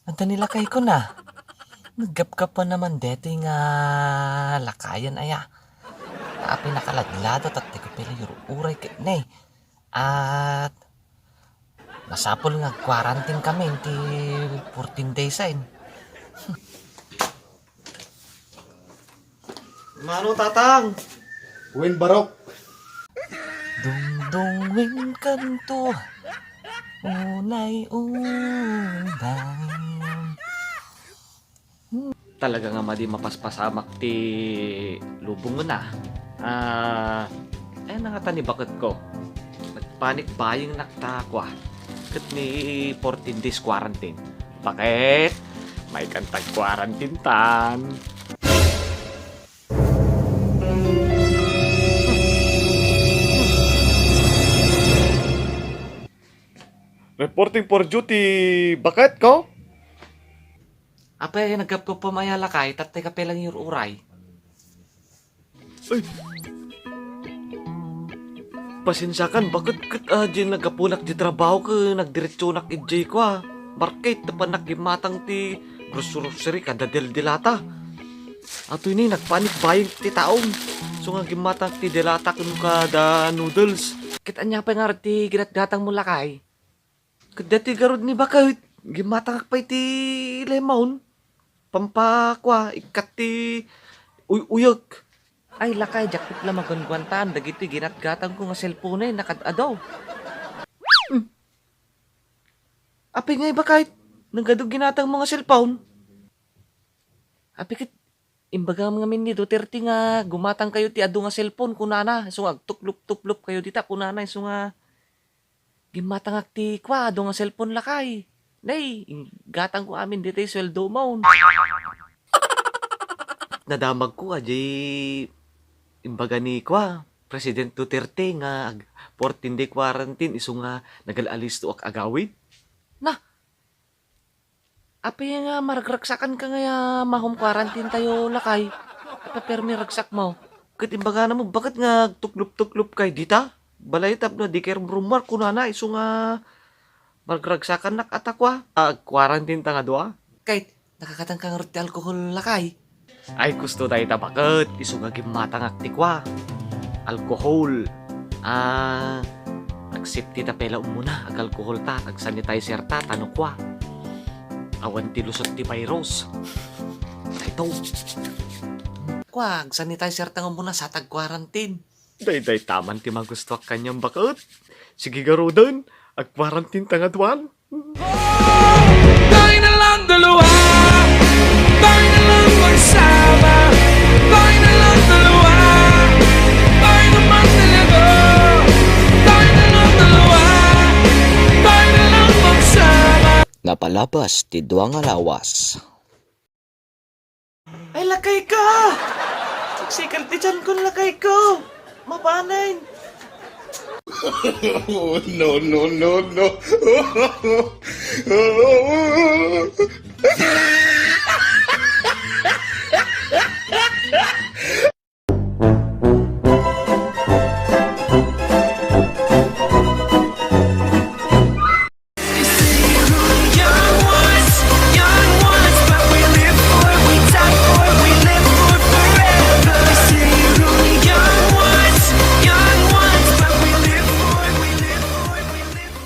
Anta nilakay ko na. Naggap-gap pa naman dito nga lakayan aya. Api nakaladlado at ko pala yung uray ka na eh. At masapol nga quarantine kami ti 14 days ayin. Mano tatang? Win barok. Dungdung wing kanto, unay unay. Talaga nga madi mapaspasamak ti lubong mo na. Nangatani bakit ko? Nagpanik bayang naktakwa. Kat ni 14 days quarantine. Bakit? May kantag quarantine tan. Reporting for duty. Bakit ko? Apa nagap ko pa maya lakay, tatay ka pelang yung uray. Ay. Pasensyakan, bakit di nagapunak di trabaho ka, nagdiretso nak ijay ko ah. Market, tapan nakimatang ti grocery kada dilata. Ato ini nagpanik bayang ti taong. So nga gimatang ti dilata kung kada noodles. Kita niya pa nga ti ginatgatang mo lakay. Kadati garod ni bakit, gimatang pa ti lemon. Pampakwa, ikat ti uyog. Ay lakay, jakit lang magungwantan, dagiti ginatgatang ko nga cellphone ay nakadadaw. Api nga iba kahit nanggadog ginatang mga cellphone. Api kit, imbaga mga min ni Duterte nga gumatang kayo ti ado nga cellphone kunana. So nga tuklop-tuklop kayo dita kunana. So nga gimatang ti kwa ado nga cellphone lakay. Nay, gatang ko amin dito yung sweldo mo. Nadamag ko imbaga ni kwa President Duterte nga 14 day quarantine iso nga nagalalis to ak agawid. Api nga maragragsakan ka nga mahom quarantine tayo lakay. Apa permi ragsak mo. Kat imbaga na mo bakit nga tuklop-tuklop kay dita? Balay tap na di kay rumar kunana iso nga magragsakan nak atakwa. Quarantine ta nga doa. Kahit nakakatang kang roti alkohol lakay. Ay gusto tayo tabakot iso nga gimatang aktikwa. Alcohol. Agsipti ta pela muna ag alcohol ta ag sanitizer ta tanokwa. Awan ti lusot ti virus. Ito. Kwag, sanitizer tango muna sa tag-quarantine. Day taman ti magusto kanyang bakot. Sige garudan, ag quarantine tangadwan. Tayo na lang dalawa, tayo na lang magsama, tayo na lang dalawa, tayo naman talaga. Tayo na lang dalawa, tayo na lang magsama. Napalabas ti duwang alawas. Ay, lakay ka! Siksikal ti dyan kung lakay ko! Mapanain! Oh, no, no, no, no.